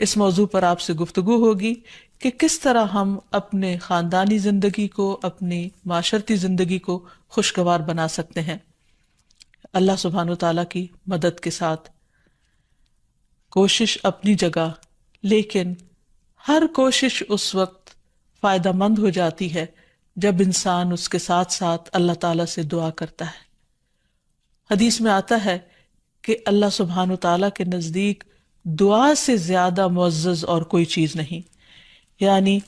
اس موضوع پر آپ سے گفتگو ہوگی کہ کس طرح ہم اپنے خاندانی زندگی کو، اپنی معاشرتی زندگی کو خوشگوار بنا سکتے ہیں اللہ سبحانہ و تعالیٰ کی مدد کے ساتھ۔ کوشش اپنی جگہ، لیکن ہر کوشش اس وقت فائدہ مند ہو جاتی ہے جب انسان اس کے ساتھ ساتھ اللہ تعالیٰ سے دعا کرتا ہے۔ حدیث میں آتا ہے کہ اللہ سبحانہ و تعالیٰ کے نزدیک دعا سے زیادہ معزز اور کوئی چیز نہیں، یعنی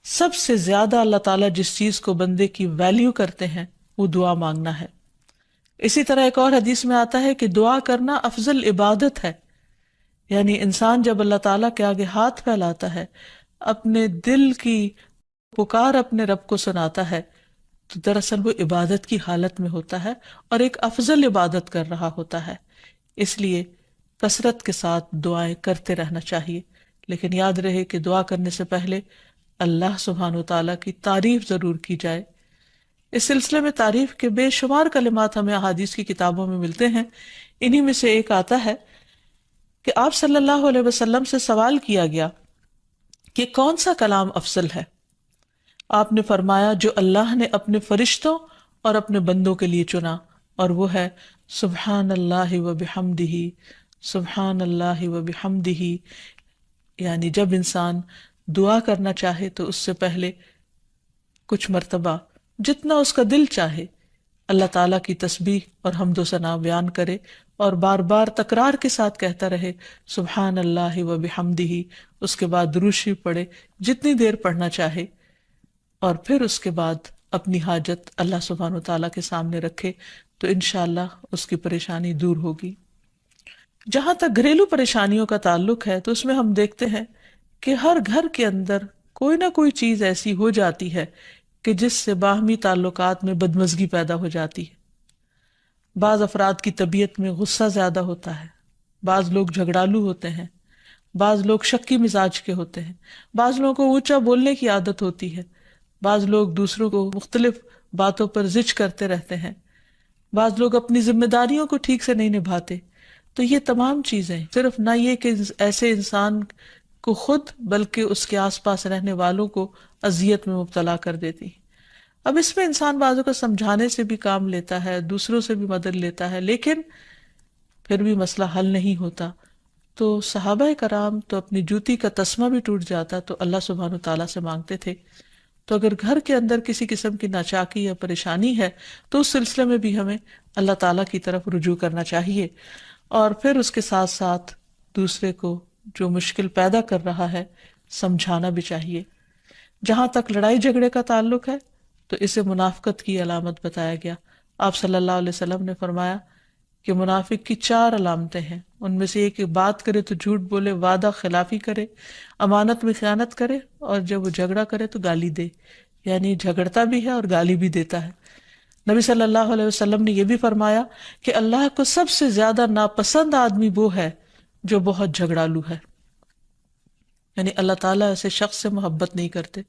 سب سے زیادہ اللہ تعالیٰ جس چیز کو بندے کی ویلیو کرتے ہیں وہ دعا مانگنا ہے۔ اسی طرح ایک اور حدیث میں آتا ہے کہ دعا کرنا افضل عبادت ہے، یعنی انسان جب اللہ تعالیٰ کے آگے ہاتھ پھیلاتا ہے، اپنے دل کی پکار اپنے رب کو سناتا ہے، تو دراصل وہ عبادت کی حالت میں ہوتا ہے اور ایک افضل عبادت کر رہا ہوتا ہے۔ اس لیے کثرت کے ساتھ دعائیں کرتے رہنا چاہیے، لیکن یاد رہے کہ دعا کرنے سے پہلے اللہ سبحانہ وتعالیٰ کی تعریف ضرور کی جائے۔ اس سلسلے میں تعریف کے بے شمار کلمات ہمیں احادیث کی کتابوں میں ملتے ہیں۔ انہی میں سے ایک آتا ہے کہ آپ صلی اللہ علیہ وسلم سے سوال کیا گیا کہ کون سا کلام افضل ہے؟ آپ نے فرمایا جو اللہ نے اپنے فرشتوں اور اپنے بندوں کے لیے چنا، اور وہ ہے سبحان اللہ و بحمدہ، سبحان اللہ و بحمدہ۔ یعنی جب انسان دعا کرنا چاہے تو اس سے پہلے کچھ مرتبہ جتنا اس کا دل چاہے اللہ تعالیٰ کی تسبیح اور حمد و ثنا بیان کرے، اور بار بار تکرار کے ساتھ کہتا رہے سبحان اللہ و بحمدہ۔ اس کے بعد درود شریف پڑھے جتنی دیر پڑھنا چاہے، اور پھر اس کے بعد اپنی حاجت اللہ سبحانہ وتعالیٰ کے سامنے رکھے تو انشاءاللہ اس کی پریشانی دور ہوگی۔ جہاں تک گھریلو پریشانیوں کا تعلق ہے تو اس میں ہم دیکھتے ہیں کہ ہر گھر کے اندر کوئی نہ کوئی چیز ایسی ہو جاتی ہے کہ جس سے باہمی تعلقات میں بدمزگی پیدا ہو جاتی ہے۔ بعض افراد کی طبیعت میں غصہ زیادہ ہوتا ہے، بعض لوگ جھگڑالو ہوتے ہیں، بعض لوگ شکی مزاج کے ہوتے ہیں، بعض لوگوں کو اونچا بولنے کی عادت ہوتی ہے، بعض لوگ دوسروں کو مختلف باتوں پر زج کرتے رہتے ہیں، بعض لوگ اپنی ذمہ داریوں کو ٹھیک سے نہیں نبھاتے۔ تو یہ تمام چیزیں صرف نہ یہ کہ ایسے انسان کو خود بلکہ اس کے آس پاس رہنے والوں کو اذیت میں مبتلا کر دیتی۔ اب اس میں انسان بعضوں کو سمجھانے سے بھی کام لیتا ہے، دوسروں سے بھی مدد لیتا ہے، لیکن پھر بھی مسئلہ حل نہیں ہوتا۔ تو صحابہ کرام تو اپنی جوتی کا تسمہ بھی ٹوٹ جاتا تو اللہ سبحانہ تعالیٰ سے مانگتے تھے۔ تو اگر گھر کے اندر کسی قسم کی ناچاکی یا پریشانی ہے تو اس سلسلے میں بھی ہمیں اللہ تعالیٰ کی طرف رجوع کرنا چاہیے، اور پھر اس کے ساتھ ساتھ دوسرے کو جو مشکل پیدا کر رہا ہے سمجھانا بھی چاہیے۔ جہاں تک لڑائی جھگڑے کا تعلق ہے تو اسے منافقت کی علامت بتایا گیا۔ آپ صلی اللہ علیہ وسلم نے فرمایا کہ منافق کی 4 علامتیں ہیں، ان میں سے ایک بات کرے تو جھوٹ بولے، وعدہ خلافی کرے، امانت میں خیانت کرے، اور جب وہ جھگڑا کرے تو گالی دے، یعنی جھگڑتا بھی ہے اور گالی بھی دیتا ہے۔ نبی صلی اللہ علیہ وسلم نے یہ بھی فرمایا کہ اللہ کو سب سے زیادہ ناپسند آدمی وہ ہے جو بہت جھگڑالو ہے، یعنی اللہ تعالیٰ ایسے شخص سے محبت نہیں کرتے۔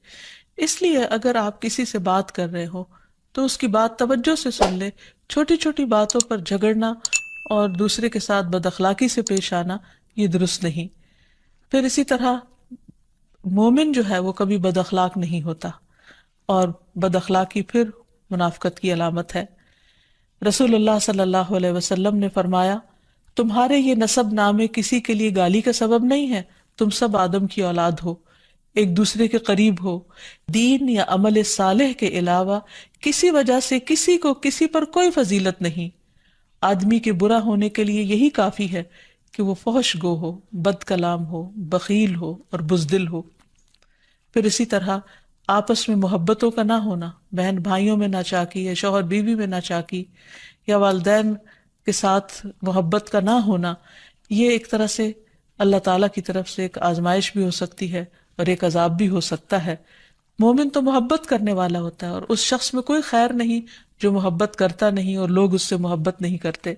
اس لیے اگر آپ کسی سے بات کر رہے ہو تو اس کی بات توجہ سے سن لے۔ چھوٹی چھوٹی باتوں پر جھگڑنا اور دوسرے کے ساتھ بد اخلاقی سے پیش آنا یہ درست نہیں۔ پھر اسی طرح مومن جو ہے وہ کبھی بد اخلاق نہیں ہوتا، اور بد اخلاقی پھر منافقت کی علامت ہے۔ رسول اللہ صلی اللہ علیہ وسلم نے فرمایا تمہارے یہ نسب نامے کسی کے لیے گالی کا سبب نہیں ہے، تم سب آدم کی اولاد ہو، ایک دوسرے کے قریب ہو، دین یا عمل صالح کے علاوہ کسی وجہ سے کسی کو کسی پر کوئی فضیلت نہیں۔ آدمی کے برا ہونے کے لیے یہی کافی ہے کہ وہ فحش گو ہو، بد کلام ہو، بخیل ہو اور بزدل ہو۔ پھر اسی طرح آپس میں محبتوں کا نہ ہونا، بہن بھائیوں میں ناچاکی، یا شوہر بیوی میں ناچاکی، یا والدین کے ساتھ محبت کا نہ ہونا، یہ ایک طرح سے اللہ تعالیٰ کی طرف سے ایک آزمائش بھی ہو سکتی ہے اور ایک عذاب بھی ہو سکتا ہے۔ مومن تو محبت کرنے والا ہوتا ہے، اور اس شخص میں کوئی خیر نہیں جو محبت کرتا نہیں اور لوگ اس سے محبت نہیں کرتے۔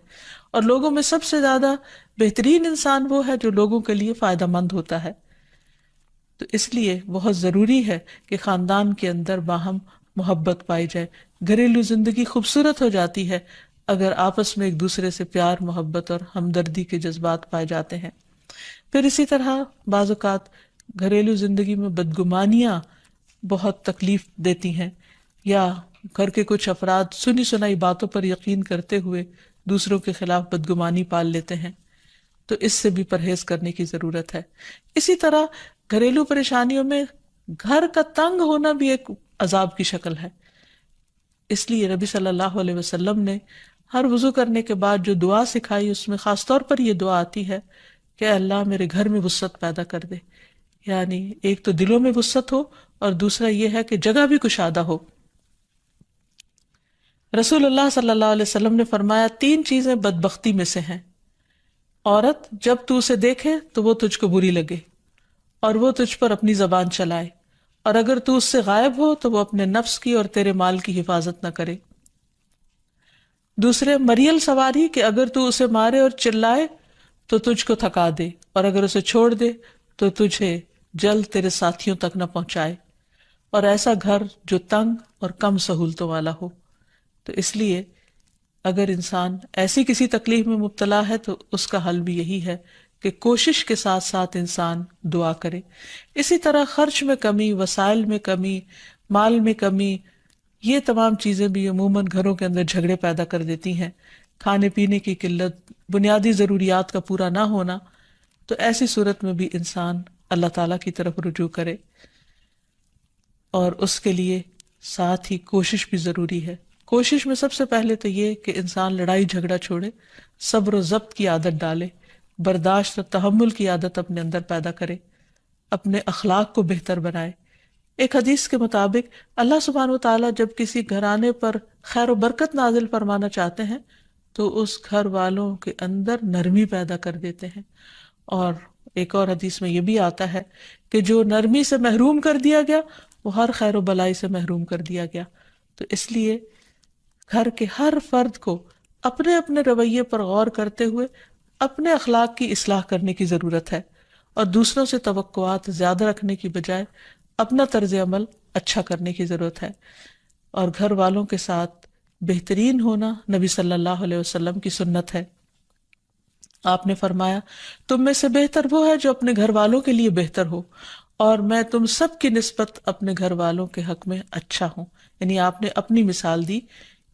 اور لوگوں میں سب سے زیادہ بہترین انسان وہ ہے جو لوگوں کے لیے فائدہ مند ہوتا ہے۔ تو اس لیے بہت ضروری ہے کہ خاندان کے اندر باہم محبت پائی جائے۔ گھریلو زندگی خوبصورت ہو جاتی ہے اگر آپس میں ایک دوسرے سے پیار، محبت اور ہمدردی کے جذبات پائے جاتے ہیں۔ پھر اسی طرح بعض اوقات گھریلو زندگی میں بدگمانیاں بہت تکلیف دیتی ہیں، یا گھر کے کچھ افراد سنی سنائی باتوں پر یقین کرتے ہوئے دوسروں کے خلاف بدگمانی پال لیتے ہیں، تو اس سے بھی پرہیز کرنے کی ضرورت ہے۔ اسی طرح گھریلو پریشانیوں میں گھر کا تنگ ہونا بھی ایک عذاب کی شکل ہے، اس لیے نبی صلی اللہ علیہ وسلم نے ہر وضو کرنے کے بعد جو دعا سکھائی اس میں خاص طور پر یہ دعا آتی ہے کہ اے اللہ میرے گھر میں وسعت پیدا کر دے، یعنی ایک تو دلوں میں وسعت ہو اور دوسرا یہ ہے کہ جگہ بھی کشادہ ہو۔ رسول اللہ صلی اللہ علیہ وسلم نے فرمایا 3 چیزیں بدبختی میں سے ہیں: عورت جب تو اسے دیکھے تو وہ تجھ کو بری لگے اور وہ تجھ پر اپنی زبان چلائے، اور اگر تو اس سے غائب ہو تو وہ اپنے نفس کی اور تیرے مال کی حفاظت نہ کرے۔ دوسرے، مریل سواری کہ اگر تو اسے مارے اور چلائے تو تجھ کو تھکا دے، اور اگر اسے چھوڑ دے تو تجھے جلد تیرے ساتھیوں تک نہ پہنچائے، اور ایسا گھر جو تنگ اور کم سہولتوں والا ہو۔ تو اس لیے اگر انسان ایسی کسی تکلیف میں مبتلا ہے تو اس کا حل بھی یہی ہے کہ کوشش کے ساتھ ساتھ انسان دعا کرے۔ اسی طرح خرچ میں کمی، وسائل میں کمی، مال میں کمی، یہ تمام چیزیں بھی عموماً گھروں کے اندر جھگڑے پیدا کر دیتی ہیں۔ کھانے پینے کی قلت، بنیادی ضروریات کا پورا نہ ہونا، تو ایسی صورت میں بھی انسان اللہ تعالیٰ کی طرف رجوع کرے، اور اس کے لیے ساتھ ہی کوشش بھی ضروری ہے۔ کوشش میں سب سے پہلے تو یہ کہ انسان لڑائی جھگڑا چھوڑے، صبر و ضبط کی عادت ڈالے، برداشت اور تحمل کی عادت اپنے اندر پیدا کرے، اپنے اخلاق کو بہتر بنائے۔ ایک حدیث کے مطابق اللہ سبحانہ و تعالیٰ جب کسی گھرانے پر خیر و برکت نازل فرمانا چاہتے ہیں تو اس گھر والوں کے اندر نرمی پیدا کر دیتے ہیں، اور ایک اور حدیث میں یہ بھی آتا ہے کہ جو نرمی سے محروم کر دیا گیا وہ ہر خیر و بلائی سے محروم کر دیا گیا۔ تو اس لیے گھر کے ہر فرد کو اپنے اپنے رویے پر غور کرتے ہوئے اپنے اخلاق کی اصلاح کرنے کی ضرورت ہے، اور دوسروں سے توقعات زیادہ رکھنے کی بجائے اپنا طرز عمل اچھا کرنے کی ضرورت ہے۔ اور گھر والوں کے ساتھ بہترین ہونا نبی صلی اللہ علیہ وسلم کی سنت ہے۔ آپ نے فرمایا تم میں سے بہتر وہ ہے جو اپنے گھر والوں کے لیے بہتر ہو، اور میں تم سب کی نسبت اپنے گھر والوں کے حق میں اچھا ہوں۔ یعنی آپ نے اپنی مثال دی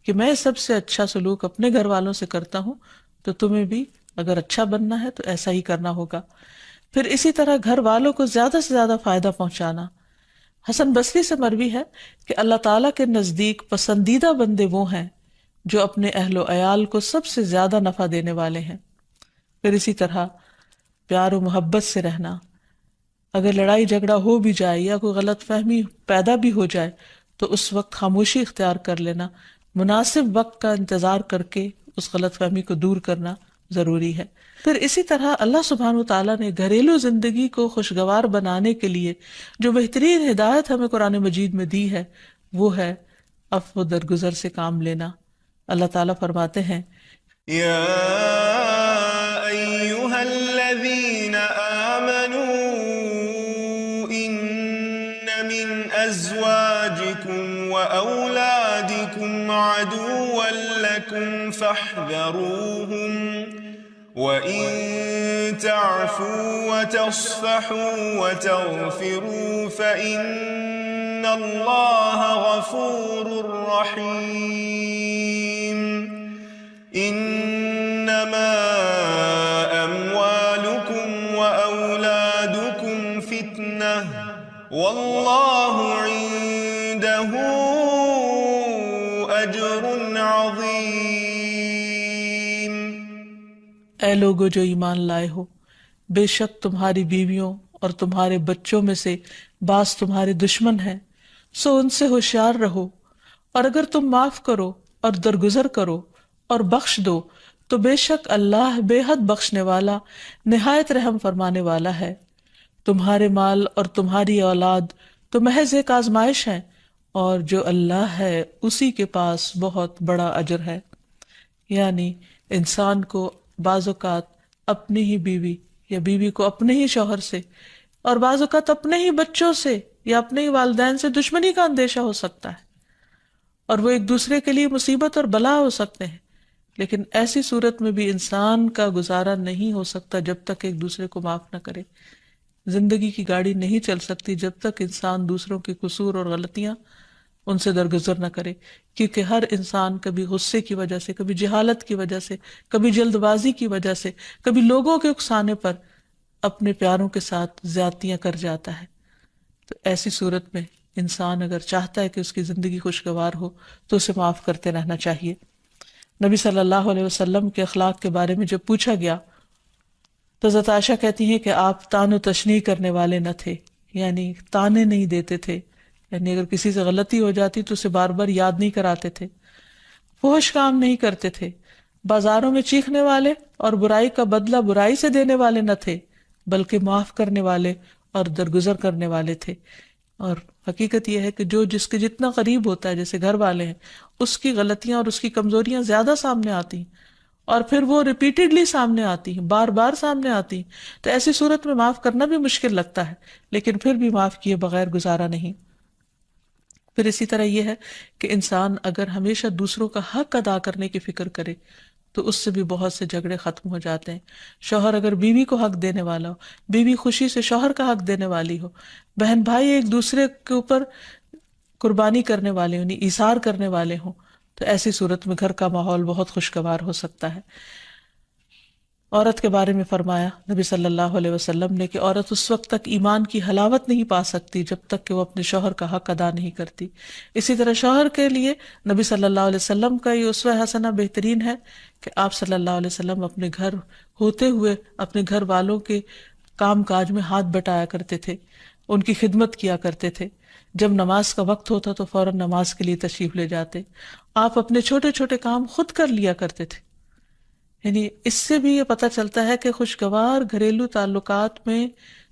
کہ میں سب سے اچھا سلوک اپنے گھر والوں سے کرتا ہوں، تو تمہیں بھی اگر اچھا بننا ہے تو ایسا ہی کرنا ہوگا۔ پھر اسی طرح گھر والوں کو زیادہ سے زیادہ فائدہ پہنچانا۔ حسن بصری سے مروی ہے کہ اللہ تعالیٰ کے نزدیک پسندیدہ بندے وہ ہیں جو اپنے اہل و عیال کو سب سے زیادہ نفع دینے والے ہیں۔ پھر اسی طرح پیار و محبت سے رہنا، اگر لڑائی جھگڑا ہو بھی جائے یا کوئی غلط فہمی پیدا بھی ہو جائے تو اس وقت خاموشی اختیار کر لینا، مناسب وقت کا انتظار کر کے اس غلط فہمی کو دور کرنا ضروری ہے۔ پھر اسی طرح اللہ سبحانہ و تعالیٰ نے گھریلو زندگی کو خوشگوار بنانے کے لیے جو بہترین ہدایت ہمیں قرآن مجید میں دی ہے وہ ہے عفو و درگزر سے کام لینا۔ اللہ تعالیٰ فرماتے ہیں یا ایہا الذین آمنوا ان من ازواجکم و اولادکم عدوا لکم فاحذروہم وَإِن تَعْفُوا وَتَصْفَحُوا وَتَغْفِرُوا فَإِنَّ اللَّهَ غَفُورٌ رَّحِيمٌ إِنَّمَا أَمْوَالُكُمْ وَأَوْلَادُكُمْ فِتْنَةٌ وَاللَّهُ عِندَهُ أَجْرٌ عَظِيمٌ۔ اے لوگو جو ایمان لائے ہو، بے شک تمہاری بیویوں اور تمہارے بچوں میں سے بعض تمہارے دشمن ہیں، سو ان سے ہوشیار رہو، اور اگر تم معاف کرو اور درگزر کرو اور بخش دو تو بے شک اللہ بے حد بخشنے والا نہایت رحم فرمانے والا ہے۔ تمہارے مال اور تمہاری اولاد تو محض ایک آزمائش ہے، اور جو اللہ ہے اسی کے پاس بہت بڑا اجر ہے۔ یعنی انسان کو بعض اوقات اپنی ہی بیوی یا بیوی کو اپنے ہی شوہر سے، اور بعض اوقات اپنے ہی بچوں سے یا اپنے ہی والدین سے دشمنی کا اندیشہ ہو سکتا ہے، اور وہ ایک دوسرے کے لیے مصیبت اور بلا ہو سکتے ہیں۔ لیکن ایسی صورت میں بھی انسان کا گزارا نہیں ہو سکتا جب تک ایک دوسرے کو معاف نہ کرے. زندگی کی گاڑی نہیں چل سکتی جب تک انسان دوسروں کے قصور اور غلطیاں ان سے درگزر نہ کرے، کیونکہ ہر انسان کبھی غصے کی وجہ سے، کبھی جہالت کی وجہ سے، کبھی جلد بازی کی وجہ سے، کبھی لوگوں کے اکسانے پر اپنے پیاروں کے ساتھ زیادتیاں کر جاتا ہے. تو ایسی صورت میں انسان اگر چاہتا ہے کہ اس کی زندگی خوشگوار ہو تو اسے معاف کرتے رہنا چاہیے. نبی صلی اللہ علیہ وسلم کے اخلاق کے بارے میں جب پوچھا گیا تو حضرت عائشہ کہتی ہیں کہ آپ طعن و تشنیع کرنے والے نہ تھے، یعنی طعنے نہیں دیتے تھے، یعنی اگر کسی سے غلطی ہو جاتی تو اسے بار بار یاد نہیں کراتے تھے، فحش کام نہیں کرتے تھے، بازاروں میں چیخنے والے اور برائی کا بدلہ برائی سے دینے والے نہ تھے، بلکہ معاف کرنے والے اور درگزر کرنے والے تھے. اور حقیقت یہ ہے کہ جو جس کے جتنا قریب ہوتا ہے، جیسے گھر والے ہیں، اس کی غلطیاں اور اس کی کمزوریاں زیادہ سامنے آتی ہیں اور پھر وہ ریپیٹڈلی سامنے آتی ہیں، بار بار سامنے آتی ہیں. تو ایسی صورت میں معاف کرنا بھی مشکل لگتا ہے، لیکن پھر بھی معاف کیے بغیر گزارا نہیں. پھر اسی طرح یہ ہے کہ انسان اگر ہمیشہ دوسروں کا حق ادا کرنے کی فکر کرے تو اس سے بھی بہت سے جھگڑے ختم ہو جاتے ہیں. شوہر اگر بیوی کو حق دینے والا ہو، بیوی خوشی سے شوہر کا حق دینے والی ہو، بہن بھائی ایک دوسرے کے اوپر قربانی کرنے والے ہوں، ایثار کرنے والے ہوں، تو ایسی صورت میں گھر کا ماحول بہت خوشگوار ہو سکتا ہے. عورت کے بارے میں فرمایا نبی صلی اللہ علیہ وسلم نے کہ عورت اس وقت تک ایمان کی حلاوت نہیں پا سکتی جب تک کہ وہ اپنے شوہر کا حق ادا نہیں کرتی. اسی طرح شوہر کے لیے نبی صلی اللہ علیہ وسلم کا یہ اسوہ حسنہ بہترین ہے کہ آپ صلی اللہ علیہ وسلم اپنے گھر ہوتے ہوئے اپنے گھر والوں کے کام کاج میں ہاتھ بٹایا کرتے تھے، ان کی خدمت کیا کرتے تھے. جب نماز کا وقت ہوتا تو فوراً نماز کے لیے تشریف لے جاتے. آپ اپنے چھوٹے چھوٹے کام خود کر لیا کرتے تھے. یعنی اس سے بھی یہ پتہ چلتا ہے کہ خوشگوار گھریلو تعلقات میں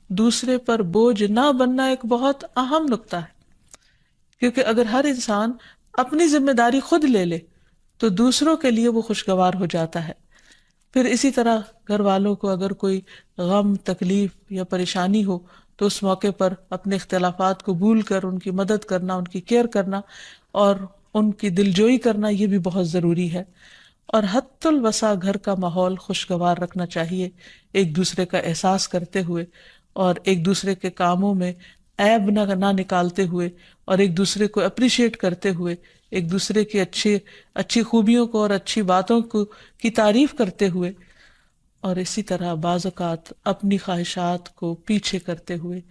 دوسرے پر بوجھ نہ بننا ایک بہت اہم نکتہ ہے، کیونکہ اگر ہر انسان اپنی ذمہ داری خود لے لے تو دوسروں کے لیے وہ خوشگوار ہو جاتا ہے. پھر اسی طرح گھر والوں کو اگر کوئی غم، تکلیف یا پریشانی ہو تو اس موقع پر اپنے اختلافات کو بھول کر ان کی مدد کرنا، ان کی کیئر کرنا اور ان کی دلجوئی کرنا، یہ بھی بہت ضروری ہے. اور حتی الوسع گھر کا ماحول خوشگوار رکھنا چاہیے، ایک دوسرے کا احساس کرتے ہوئے اور ایک دوسرے کے کاموں میں عیب نہ نکالتے ہوئے اور ایک دوسرے کو اپریشیٹ کرتے ہوئے، ایک دوسرے کی اچھی خوبیوں کو اور اچھی باتوں کی تعریف کرتے ہوئے، اور اسی طرح بعض اوقات اپنی خواہشات کو پیچھے کرتے ہوئے.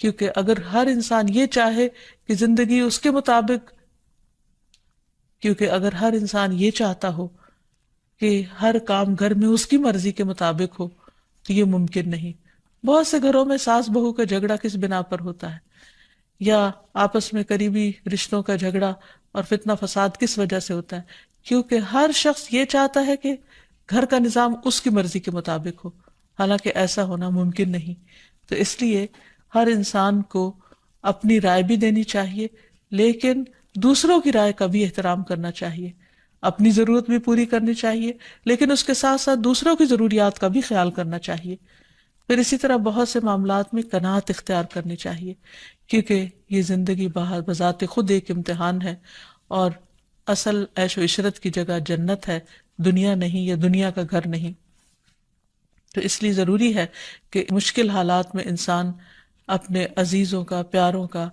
کیونکہ اگر ہر انسان یہ چاہے کہ زندگی اس کے مطابق، کیونکہ اگر ہر انسان یہ چاہتا ہو کہ ہر کام گھر میں اس کی مرضی کے مطابق ہو تو یہ ممکن نہیں. بہت سے گھروں میں ساس بہو کا جھگڑا کس بنا پر ہوتا ہے، یا آپس میں قریبی رشتوں کا جھگڑا اور فتنہ فساد کس وجہ سے ہوتا ہے؟ کیونکہ ہر شخص یہ چاہتا ہے کہ گھر کا نظام اس کی مرضی کے مطابق ہو، حالانکہ ایسا ہونا ممکن نہیں. تو اس لیے ہر انسان کو اپنی رائے بھی دینی چاہیے، لیکن دوسروں کی رائے کا بھی احترام کرنا چاہیے. اپنی ضرورت بھی پوری کرنی چاہیے، لیکن اس کے ساتھ ساتھ دوسروں کی ضروریات کا بھی خیال کرنا چاہیے. پھر اسی طرح بہت سے معاملات میں قناعت اختیار کرنی چاہیے، کیونکہ یہ زندگی بذات خود ایک امتحان ہے اور اصل عیش و عشرت کی جگہ جنت ہے، دنیا نہیں، یا دنیا کا گھر نہیں. تو اس لیے ضروری ہے کہ مشکل حالات میں انسان اپنے عزیزوں کا، پیاروں کا،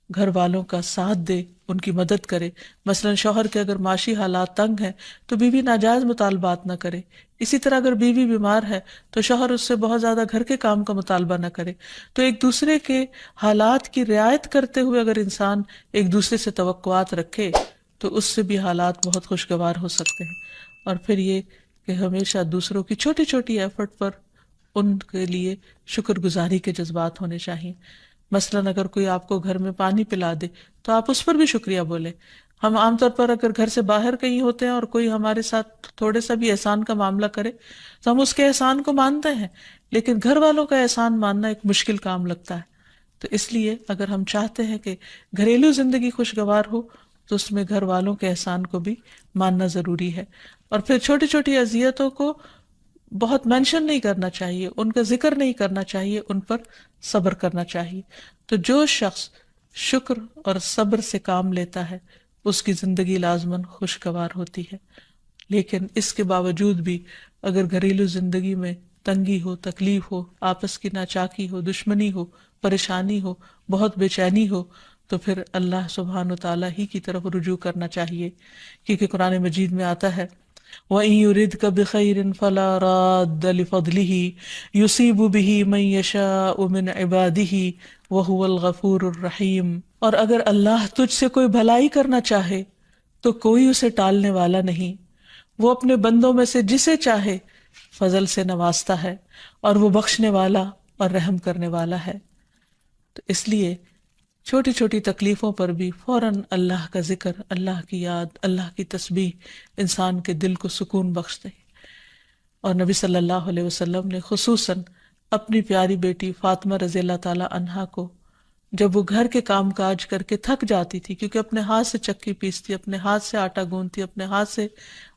گھر والوں کا ساتھ دے، ان کی مدد کرے. مثلا شوہر کے اگر معاشی حالات تنگ ہیں تو بیوی ناجائز مطالبات نہ کرے. اسی طرح اگر بیوی بیمار ہے تو شوہر اس سے بہت زیادہ گھر کے کام کا مطالبہ نہ کرے. تو ایک دوسرے کے حالات کی رعایت کرتے ہوئے اگر انسان ایک دوسرے سے توقعات رکھے تو اس سے بھی حالات بہت خوشگوار ہو سکتے ہیں. اور پھر یہ کہ ہمیشہ دوسروں کی چھوٹی چھوٹی ایفرٹ پر ان کے لیے شکر گزاری کے جذبات ہونے چاہیے. مثلاً اگر کوئی آپ کو گھر میں پانی پلا دے تو آپ اس پر بھی شکریہ بولیں. ہم عام طور پر اگر گھر سے باہر کہیں ہوتے ہیں اور کوئی ہمارے ساتھ تھوڑے سا بھی احسان کا معاملہ کرے تو ہم اس کے احسان کو مانتے ہیں، لیکن گھر والوں کا احسان ماننا ایک مشکل کام لگتا ہے. تو اس لیے اگر ہم چاہتے ہیں کہ گھریلو زندگی خوشگوار ہو تو اس میں گھر والوں کے احسان کو بھی ماننا ضروری ہے. اور پھر چھوٹی چھوٹی اذیتوں کو بہت مینشن نہیں کرنا چاہیے، ان کا ذکر نہیں کرنا چاہیے، ان پر صبر کرنا چاہیے. تو جو شخص شکر اور صبر سے کام لیتا ہے اس کی زندگی لازماً خوشگوار ہوتی ہے. لیکن اس کے باوجود بھی اگر گھریلو زندگی میں تنگی ہو، تکلیف ہو، آپس کی ناچاکی ہو، دشمنی ہو، پریشانی ہو، بہت بے چینی ہو، تو پھر اللہ سبحانہ وتعالیٰ ہی کی طرف رجوع کرنا چاہیے، کیونکہ قرآن مجید میں آتا ہے وَإِن يُرِدْكَ بِخَيْرٍ فَلَا رَادَّ لِفَضْلِهِ يُصِيبُ بِهِ مَن يَشَاءُ مِنْ عِبَادِهِ وَهُوَ الْغَفُورُ الرَّحِيمُ۔ اور اگر اللہ تجھ سے کوئی بھلائی کرنا چاہے تو کوئی اسے ٹالنے والا نہیں، وہ اپنے بندوں میں سے جسے چاہے فضل سے نوازتا ہے، اور وہ بخشنے والا اور رحم کرنے والا ہے۔ تو اس لیے چھوٹی چھوٹی تکلیفوں پر بھی فوراً اللہ کا ذکر، اللہ کی یاد، اللہ کی تسبیح انسان کے دل کو سکون بخش دے۔ اور نبی صلی اللہ علیہ وسلم نے خصوصاً اپنی پیاری بیٹی فاطمہ رضی اللہ تعالی عنہا کو جب وہ گھر کے کام کاج کر کے تھک جاتی تھی، کیونکہ اپنے ہاتھ سے چکی پیستی، اپنے ہاتھ سے آٹا گوندتی، اپنے ہاتھ سے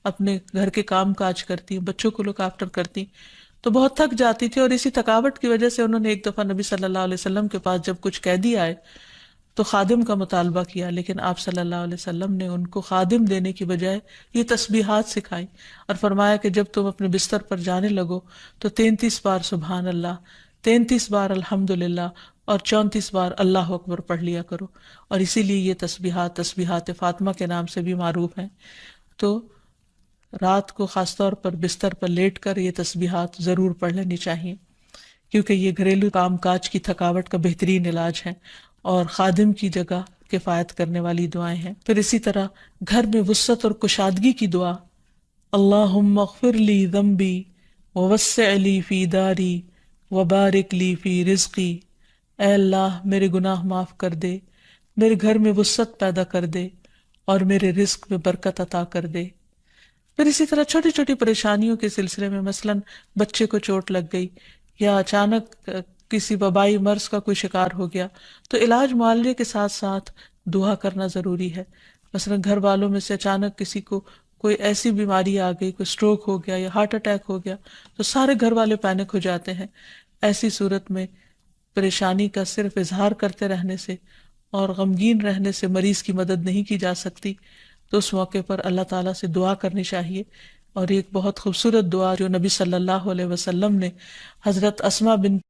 اپنے گھر کے کام کاج کرتی، بچوں کو لک آفٹر کرتی، تو بہت تھک جاتی تھی، اور اسی تھکاوٹ کی وجہ سے انہوں نے ایک دفعہ نبی صلی اللہ علیہ وسلم کے پاس جب کچھ قیدی آئے تو خادم کا مطالبہ کیا، لیکن آپ صلی اللہ علیہ وسلم نے ان کو خادم دینے کی بجائے یہ تسبیحات سکھائی، اور فرمایا کہ جب تم اپنے بستر پر جانے لگو تو 33 بار سبحان اللہ، 33 بار الحمدللہ، اور 34 بار اللہ اکبر پڑھ لیا کرو، اور اسی لیے یہ تسبیحات فاطمہ کے نام سے بھی معروف ہیں۔ تو رات کو خاص طور پر بستر پر لیٹ کر یہ تسبیحات ضرور پڑھ لینی چاہیے، کیونکہ یہ گھریلو کام کاج کی تھکاوٹ کا بہترین علاج ہے اور خادم کی جگہ کفایت کرنے والی دعائیں ہیں۔ پھر اسی طرح گھر میں وسعت اور کشادگی کی دعا، اللہم اغفر لی ذنبی ووسع لی فی داری وبارک لی فی رزقی، اے اللہ میرے گناہ معاف کر دے، میرے گھر میں وسعت پیدا کر دے اور میرے رزق میں برکت عطا کر دے۔ پھر اسی طرح چھوٹی چھوٹی پریشانیوں کے سلسلے میں، مثلاً بچے کو چوٹ لگ گئی یا اچانک کسی وبائی مرض کا کوئی شکار ہو گیا، تو علاج معالجے کے ساتھ ساتھ دعا کرنا ضروری ہے۔ مثلاً گھر والوں میں سے اچانک کسی کو کوئی ایسی بیماری آ گئی، کوئی سٹروک ہو گیا یا ہارٹ اٹیک ہو گیا، تو سارے گھر والے پینک ہو جاتے ہیں۔ ایسی صورت میں پریشانی کا صرف اظہار کرتے رہنے سے اور غمگین رہنے سے مریض کی مدد نہیں کی جا سکتی، تو اس موقع پر اللہ تعالیٰ سے دعا کرنی چاہیے۔ اور ایک بہت خوبصورت دعا جو نبی صلی اللہ علیہ وسلم نے حضرت اسماء بنت